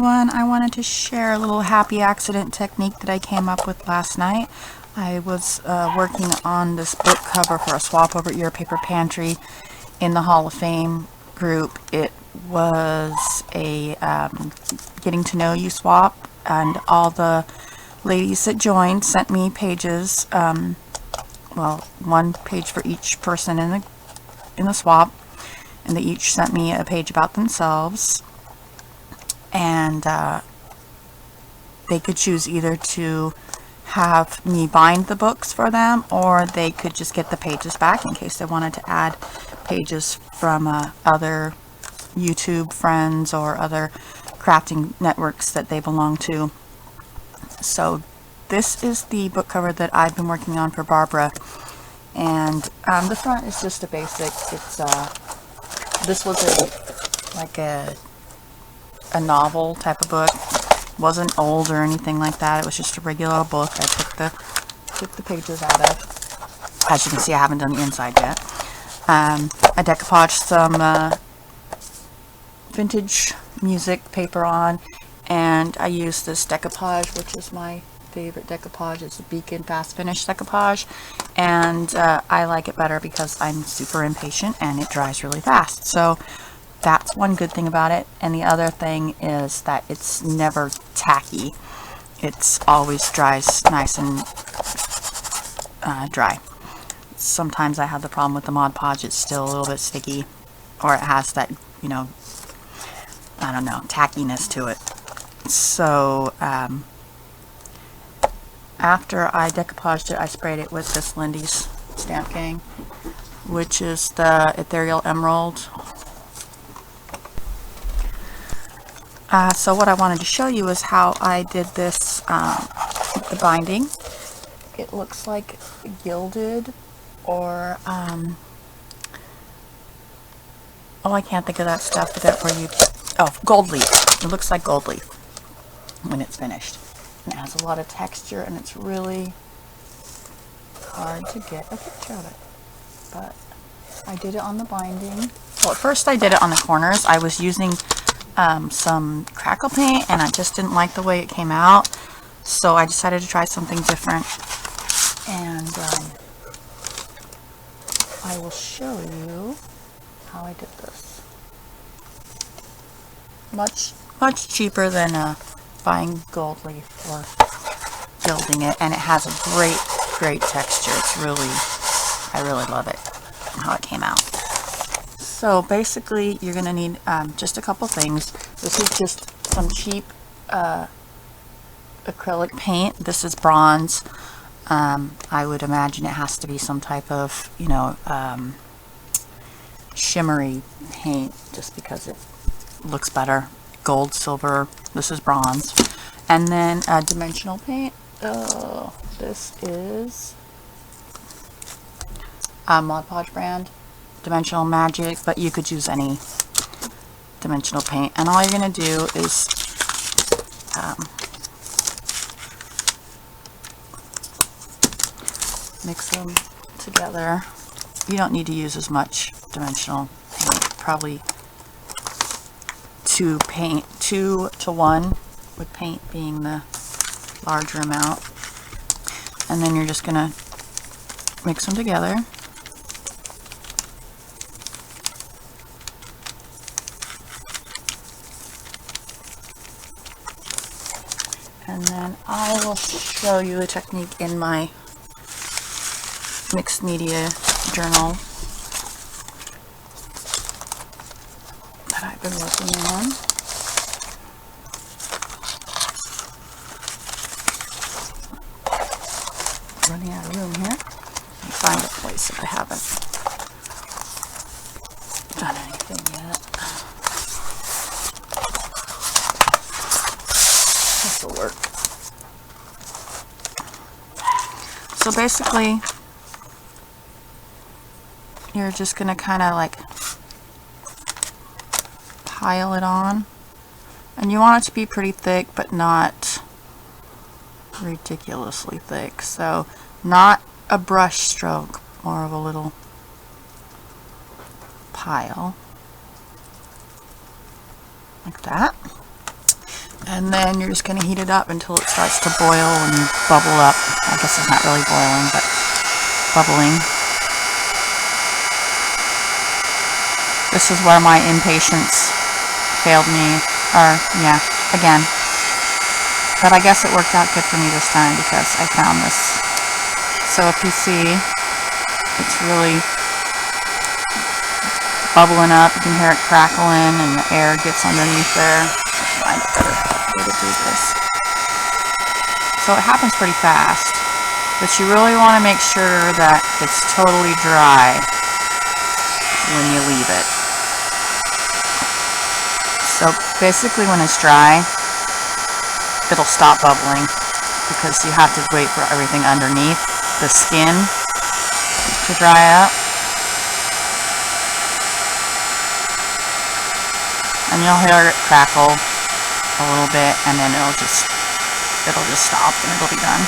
everyone. I wanted to share a little happy accident technique that I came up with last night. I was working on this book cover for a Swap Over Your Paper Pantry in the Hall of Fame group. It was a getting to know you swap, and all the ladies that joined sent me pages, well, one page for each person in the swap, and they each sent me a page about themselves. And they could choose either to have me bind the books for them, or they could just get the pages back in case they wanted to add pages from other YouTube friends or other crafting networks that they belong to. So this is the book cover that I've been working on for Barbara, and the front is just a basic. It's this was a novel type of book. It wasn't old or anything like that. It was just a regular book. I took the pages out of. As you can see, I haven't done the inside yet. I decoupaged some vintage music paper on, and I used this decoupage, which is my favorite decoupage. It's a Beacon Fast Finish decoupage, and I like it better because I'm super impatient and it dries really fast. So that's one good thing about it. And the other thing is that it's never tacky. It's always dries nice and dry. Sometimes I have the problem with the Mod Podge. It's still a little bit sticky, or it has that, you know, I don't know, tackiness to it. So after I decoupaged it, I sprayed it with this Lindy's Stamp Gang, which is the Ethereal Emerald. So what I wanted to show you is how I did this, the binding. It looks like gilded, or oh, I can't think of that stuff for you. Oh, gold leaf. It looks like gold leaf when it's finished. And it has a lot of texture, and it's really hard to get a picture of it. But I did it on the binding. Well, at first I did it on the corners. I was using some crackle paint, and I just didn't like the way it came out, so I decided to try something different. And I will show you how I did this. Much cheaper than buying gold leaf or gilding it, and it has a great texture. It's really, I really love it, how it came out. So basically you're going to need just a couple things. This is just some cheap acrylic paint. This is bronze. I would imagine it has to be some type of, you know, shimmery paint, just because it looks better. Gold, silver, this is bronze. And then dimensional paint. This is Mod Podge brand, Dimensional Magic, but you could use any dimensional paint. And all you're going to do is mix them together. You don't need to use as much dimensional paint. Probably 2 to 1, with paint being the larger amount. And then you're just going to mix them together. And then I will show you a technique in my mixed media journal that I've been working on. Running out of room here. Let me find a place if I haven't done anything yet. This will work. So basically, you're just going to kind of like pile it on, and you want it to be pretty thick, but not ridiculously thick. So not a brush stroke, more of a little pile like that. And then you're just going to heat it up until it starts to boil and bubble up. I guess it's not really boiling, but bubbling. This is where my impatience failed me. Or, yeah, again. But I guess it worked out good for me this time because I found this. So if you see, it's really bubbling up. You can hear it crackling and the air gets underneath there. Find a better way to do this. So it happens pretty fast, but you really want to make sure that it's totally dry when you leave it. So basically when it's dry, it'll stop bubbling because you have to wait for everything underneath the skin to dry up. And you'll hear it crackle a little bit, and then it'll just stop and it'll be done.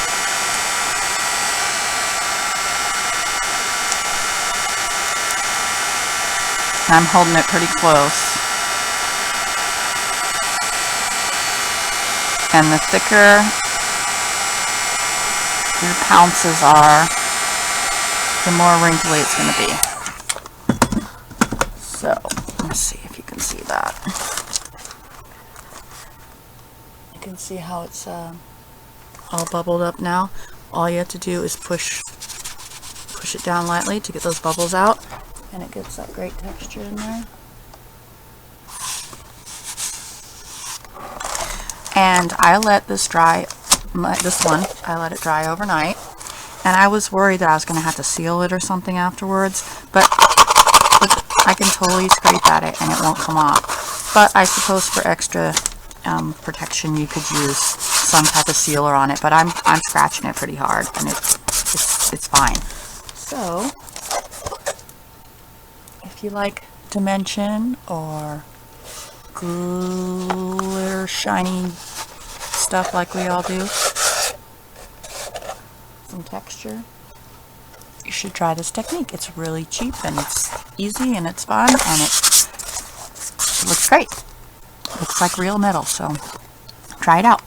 And I'm holding it pretty close. And the thicker your pounces are, the more wrinkly it's going to be. So, let's see if you can see that. You can see how it's all bubbled up now. All you have to do is push it down lightly to get those bubbles out, and it gets that great texture in there. And I let this dry, I let it dry overnight, and I was worried that I was going to have to seal it or something afterwards, but I can totally scrape at it and it won't come off. But I suppose for extra protection you could use some type of sealer on it, but I'm scratching it pretty hard and it's fine. So if you like dimension or glitter shiny stuff like we all do, some texture, you should try this technique. It's really cheap and it's easy and it's fun and it looks great. Looks like real metal, so try it out.